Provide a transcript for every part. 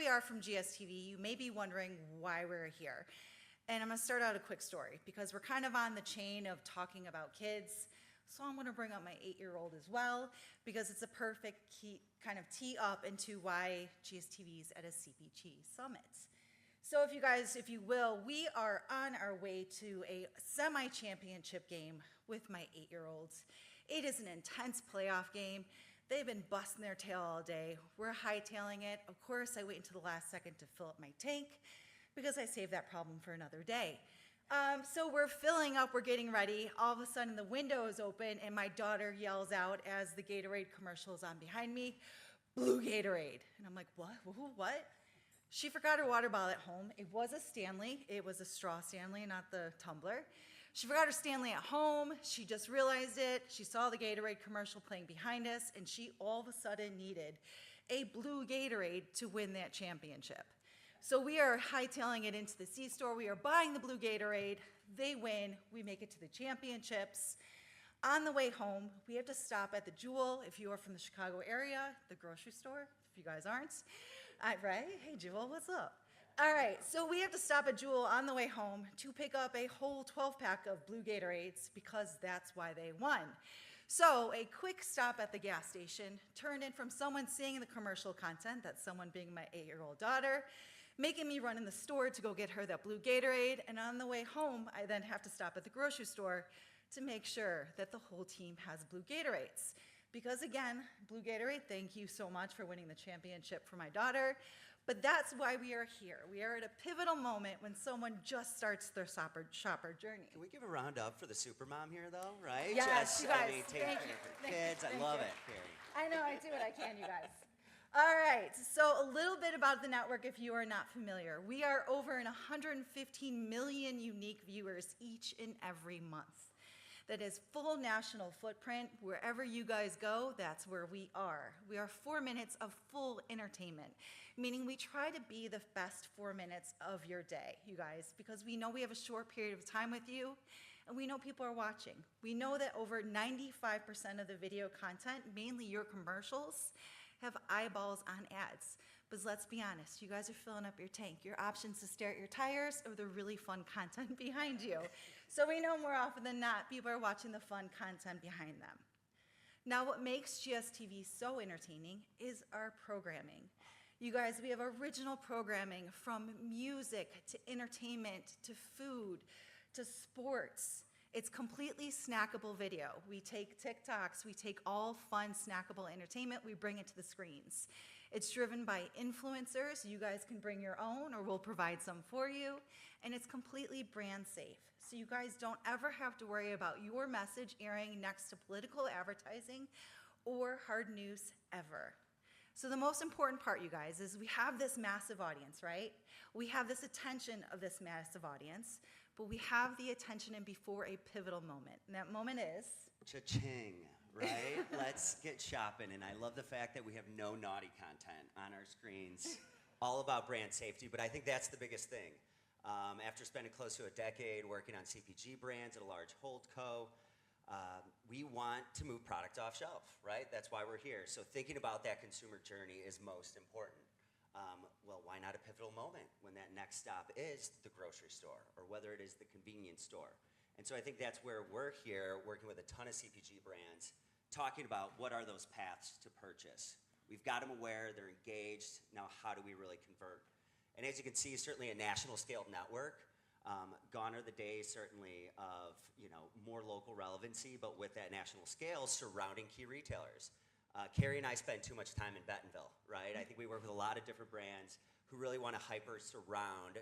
we are from GSTV. You may be wondering why we're here. And I'm gonna start out a quick story because we're kind of on the chain of talking about kids. So I'm gonna bring up my 8-year-old as well because it's a perfect key, kind of tee up into why GSTV is at a CPG summit. So if you will, we are on our way to a semi-championship game with my 8-year-olds. It is an intense playoff game. They've been busting their tail all day. We're hightailing it. Of course, I wait until the last second to fill up my tank because I saved that problem for another day. So we're filling up, we're getting ready. All of a sudden the window is open and my daughter yells out as the Gatorade commercial is on behind me, "Blue Gatorade." And I'm like, what? What? She forgot her water bottle at home. It was a Stanley. It was a straw Stanley, not the tumbler. She forgot her Stanley at home. She just realized it. She saw the Gatorade commercial playing behind us, and she all of a sudden needed a blue Gatorade to win that championship. So we are hightailing it into the C-store. We are buying the blue Gatorade. They win. We make it to the championships. On the way home, we have to stop at the Jewel. If you are from the Chicago area, the grocery store, if you guys aren't. Right? Hey, Jewel, what's up? All right, so we have to stop at Jewel on the way home to pick up a whole 12-pack of blue Gatorades because that's why they won. So a quick stop at the gas station turned in from someone seeing the commercial content, that's someone being my 8-year-old daughter, making me run in the store to go get her that blue Gatorade, and on the way home, I then have to stop at the grocery store to make sure that the whole team has blue Gatorades. Because again, blue Gatorade, thank you so much for winning the championship for my daughter. But that's why we are here. We are at a pivotal moment when someone just starts their shopper journey. Can we give a round up for the supermom here, though, right? Yes, you guys. I mean, take care of your kids. I love it, Cari. I know, I do what I can, you guys. All right, so a little bit about the network if you are not familiar. We are over 115 million unique viewers each and every month. That is full national footprint. Wherever you guys go, that's where we are. We are 4 minutes of full entertainment, meaning we try to be the best 4 minutes of your day, you guys, because we know we have a short period of time with you, and we know people are watching. We know that over 95% of the video content, mainly your commercials, have eyeballs on ads. But let's be honest, you guys are filling up your tank. Your options to stare at your tires or the really fun content behind you. So we know more often than not, people are watching the fun content behind them. Now, what makes GSTV so entertaining is our programming. You guys, we have original programming from music to entertainment to food to sports. It's completely snackable video. We take TikToks, we take all fun snackable entertainment, we bring it to the screens. It's driven by influencers. You guys can bring your own or we'll provide some for you. And it's completely brand safe. So you guys don't ever have to worry about your message airing next to political advertising or hard news ever. So the most important part, you guys, is we have this massive audience, right? We have this attention of this massive audience, but we have the attention in before a pivotal moment. And that moment is? Cha-ching, right? Let's get shopping. And I love the fact that we have no naughty content on our screens, all about brand safety, but I think that's the biggest thing. After spending close to a decade working on CPG brands at a large holdco, we want to move product off shelf, right? That's why we're here. So thinking about that consumer journey is most important. Well, why not a pivotal moment when that next stop is the grocery store or whether it is the convenience store? And so I think that's where we're here working with a ton of CPG brands, talking about what are those paths to purchase. We've got them aware, they're engaged. Now, how do we really convert? And as you can see, certainly a national scale network. Gone are the days certainly of more local relevancy, but with that national scale surrounding key retailers. Cari and I spend too much time in Bentonville, right? I think we work with a lot of different brands who really want to hyper surround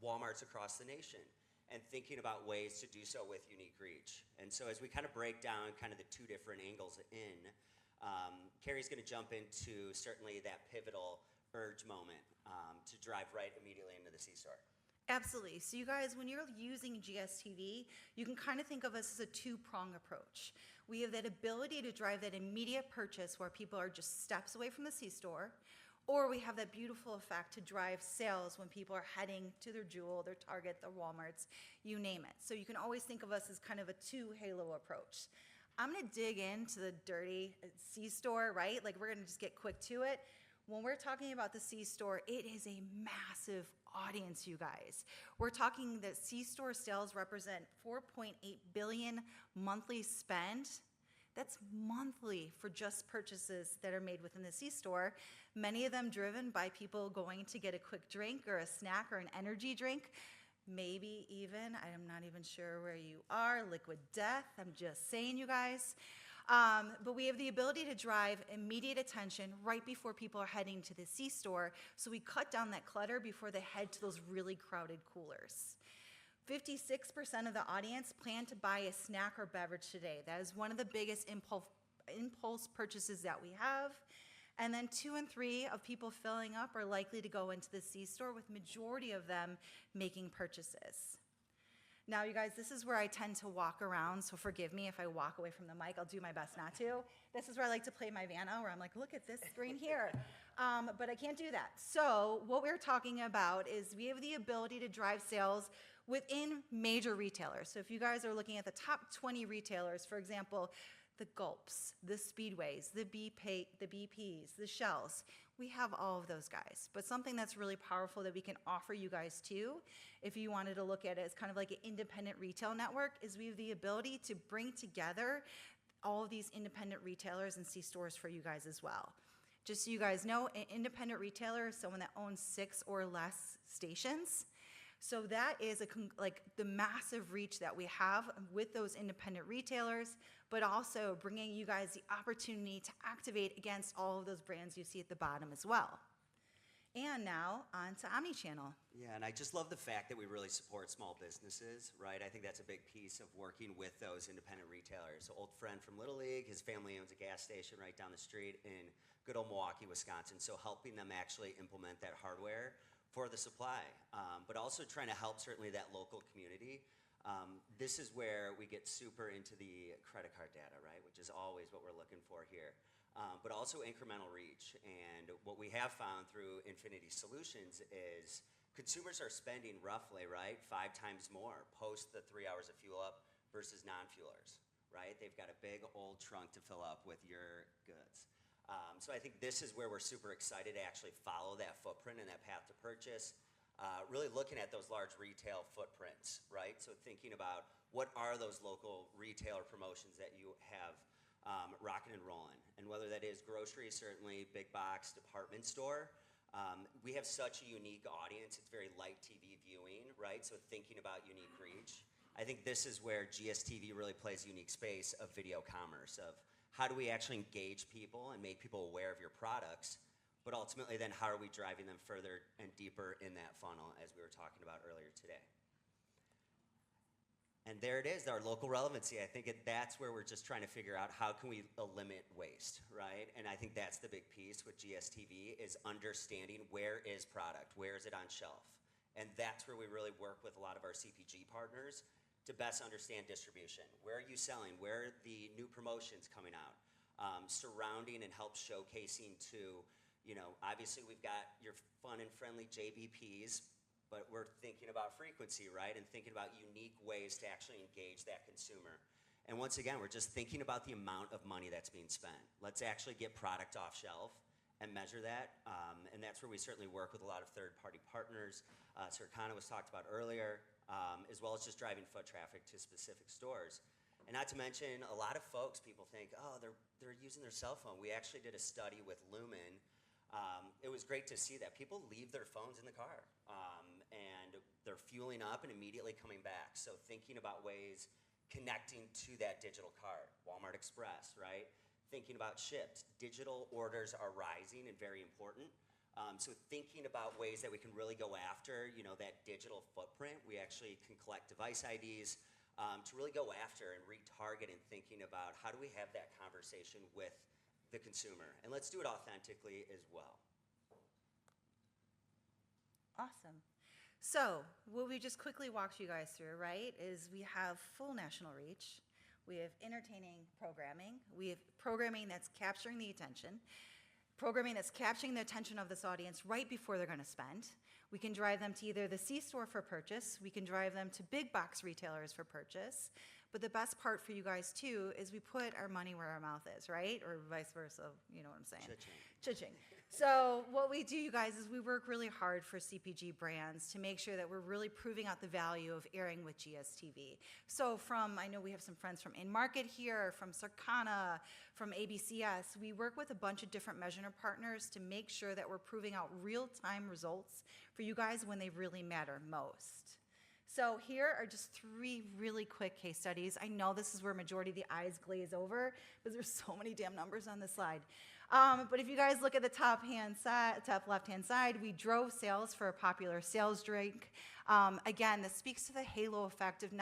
Walmarts across the nation and thinking about ways to do so with unique reach. And so as we kind of break down kind of the two different angles in, Cari's going to jump into certainly that pivotal urge moment to drive right immediately into the C-store. Absolutely. So you guys, when you're using GSTV, you can kind of think of us as a two-prong approach. We have that ability to drive that immediate purchase where people are just steps away from the C-store, or we have that beautiful effect to drive sales when people are heading to their Jewel, their Target, their Walmarts, you name it. So you can always think of us as kind of a two-halo approach. I'm gonna dig into the dirty C-store, right? Like we're gonna just get quick to it. When we're talking about the C-store, it is a massive audience, you guys. We're talking that C-store sales represent 4.8 billion monthly spend. That's monthly for just purchases that are made within the C-store, many of them driven by people going to get a quick drink or a snack or an energy drink, maybe even, I'm not even sure where you are, liquid death, I'm just saying, you guys. But we have the ability to drive immediate attention right before people are heading to the C-store, so we cut down that clutter before they head to those really crowded coolers. 56% of the audience plan to buy a snack or beverage today. That is one of the biggest impulse purchases that we have. And then 2 in 3 of people filling up are likely to go into the C-store, with majority of them making purchases. Now, you guys, this is where I tend to walk around, so forgive me if I walk away from the mic. I'll do my best not to. This is where I like to play my Vanna, where I'm like, look at this screen here. But I can't do that. So what we're talking about is we have the ability to drive sales within major retailers. So if you guys are looking at the top 20 retailers, for example, the Gulps, the Speedways, the BPs, the Shells, we have all of those guys. But something that's really powerful that we can offer you guys too, if you wanted to look at it as kind of like an independent retail network, is we have the ability to bring together all of these independent retailers and C-stores for you guys as well. Just so you guys know, an independent retailer is someone that owns 6 or less stations. So that is like the massive reach that we have with those independent retailers, but also bringing you guys the opportunity to activate against all of those brands you see at the bottom as well. And now on to omnichannel. Yeah, and I just love the fact that we really support small businesses, right? I think that's a big piece of working with those independent retailers. So old friend from Little League, his family owns a gas station right down the street in good old Milwaukee, Wisconsin. So helping them actually implement that hardware for the supply, but also trying to help certainly that local community. This is where we get super into the credit card data, right? Which is always what we're looking for here. But also incremental reach. And what we have found through Infinity Solutions is consumers are spending roughly, right, 5 times more post the 3 hours of fuel up versus non-fuelers, right? They've got a big old trunk to fill up with your goods. So I think this is where we're super excited to actually follow that footprint and that path to purchase, really looking at those large retail footprints, right? So thinking about what are those local retailer promotions that you have rocking and rolling, and whether that is grocery, certainly big box, department store. We have such a unique audience. It's very light TV viewing, right? So thinking about unique reach. I think this is where GSTV really plays a unique space of video commerce, of how do we actually engage people and make people aware of your products, but ultimately then how are we driving them further and deeper in that funnel, as we were talking about earlier today. And there it is, our local relevancy. I think that's where we're just trying to figure out how can we eliminate waste, right? And I think that's the big piece with GSTV, is understanding where is product, where is it on shelf? And that's where we really work with a lot of our CPG partners to best understand distribution. Where are you selling? Where are the new promotions coming out? Surrounding and help showcasing to, you know, obviously we've got your fun and friendly JBPs, but we're thinking about frequency, right? And thinking about unique ways to actually engage that consumer. And once again, we're just thinking about the amount of money that's being spent. Let's actually get product off shelf and measure that. And that's where we certainly work with a lot of third-party partners. Circana was talked about earlier, as well as just driving foot traffic to specific stores. And not to mention, a lot of folks, people think, oh, they're using their cell phone. We actually did a study with Lumen. It was great to see that people leave their phones in the car, and they're fueling up and immediately coming back. So thinking about ways connecting to that digital card, Walmart Express, right? Thinking about Shipt. Digital orders are rising and very important. So thinking about ways that we can really go after, you know, that digital footprint. We actually can collect device IDs to really go after and retarget, and thinking about how do we have that conversation with the consumer. And let's do it authentically as well. Awesome. So what we just quickly walked you guys through, right, is we have full national reach. We have entertaining programming. We have programming that's capturing the attention. Programming that's capturing the attention of this audience right before they're going to spend. We can drive them to either the C-store for purchase. We can drive them to big box retailers for purchase. But the best part for you guys too is we put our money where our mouth is, right? Or vice versa, you know what I'm saying? Cha-ching. So what we do, you guys, is we work really hard for CPG brands to make sure that we're really proving out the value of airing with GSTV. So I know we have some friends from In Market here, from Circana, from ABCS. We work with a bunch of different measurement partners to make sure that we're proving out real-time results for you guys when they really matter most. So here are just 3 really quick case studies. I know this is where majority of the eyes glaze over because there's so many damn numbers on this slide. But if you guys look at the top left-hand side, we drove sales for a popular sales drink. Again, this speaks to the halo effect of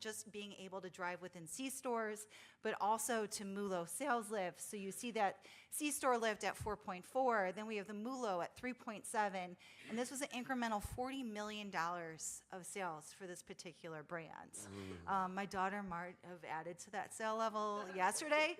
just being able to drive within C-stores, but also to MULO sales lift. So you see that C-store lift at 4.4, then we have the MULO at 3.7, and this was an incremental $40 million of sales for this particular brand. My daughter might have added to that sale level yesterday.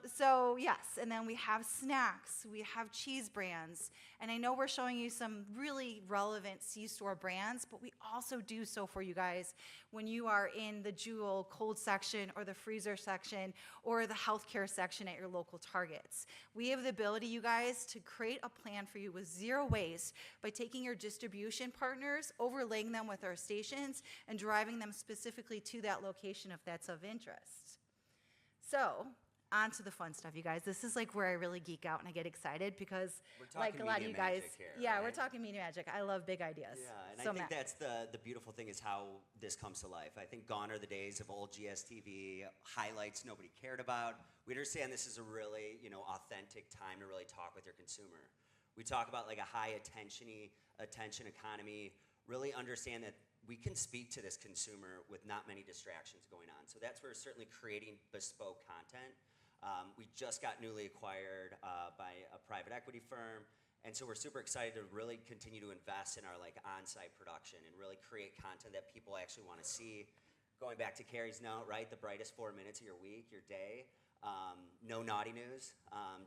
So yes, and then we have snacks, we have cheese brands, and I know we're showing you some really relevant C-store brands, but we also do so for you guys when you are in the Jewel cold section or the freezer section or the healthcare section at your local Targets. We have the ability, you guys, to create a plan for you with 0 waste by taking your distribution partners, overlaying them with our stations, and driving them specifically to that location if that's of interest. So, on to the fun stuff, you guys. This is like where I really geek out and I get excited because, like a lot of you guys, we're talking media magic. I love big ideas. Yeah, and I think that's the beautiful thing is how this comes to life. I think gone are the days of old GSTV highlights nobody cared about. We understand this is a really, authentic time to really talk with your consumer. We talk about like a high attention economy, really understand that we can speak to this consumer with not many distractions going on. So that's where certainly creating bespoke content. We just got newly acquired by a private equity firm, and so we're super excited to really continue to invest in our on-site production and really create content that people actually want to see. Going back to Cari's note, right, the brightest 4 minutes of your week, your day, no naughty news.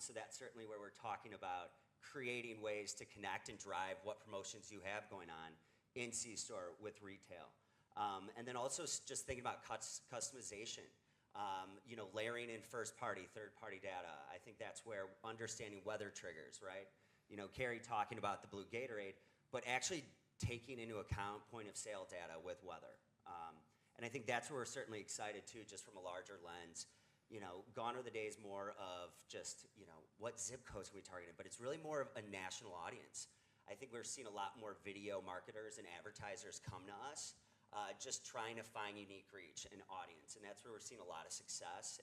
So that's certainly where we're talking about creating ways to connect and drive what promotions you have going on in C-store with retail. And then also just thinking about customization. Layering in first-party, third-party data. I think that's where understanding weather triggers, right? Cari talking about the blue Gatorade, but actually taking into account point-of-sale data with weather. And I think that's where we're certainly excited, too, just from a larger lens. Gone are the days more of just, what zip codes are we targeting? But it's really more of a national audience. I think we're seeing a lot more video marketers and advertisers come to us. Just trying to find unique reach and audience. And that's where we're seeing a lot of success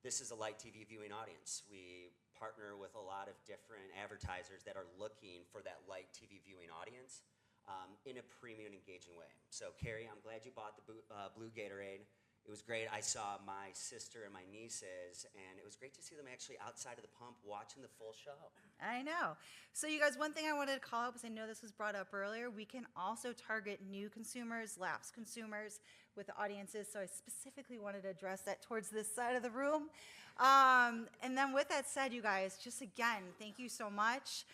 this is a light TV viewing audience. We partner with a lot of different advertisers that are looking for that light TV viewing audience in a premium engaging way. So Cari, I'm glad you bought the blue Gatorade. It was great. I saw my sister and my nieces, and it was great to see them actually outside of the pump watching the full show. I know. So you guys, one thing I wanted to call out, because I know this was brought up earlier, we can also target new consumers, lapsed consumers with audiences. So I specifically wanted to address that towards this side of the room. And then with that said, you guys, just again, thank you so much.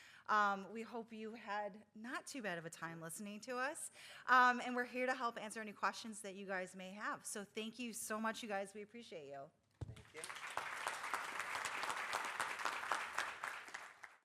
We hope you had not too bad of a time listening to us. And we're here to help answer any questions that you guys may have. So thank you so much, you guys. We appreciate you.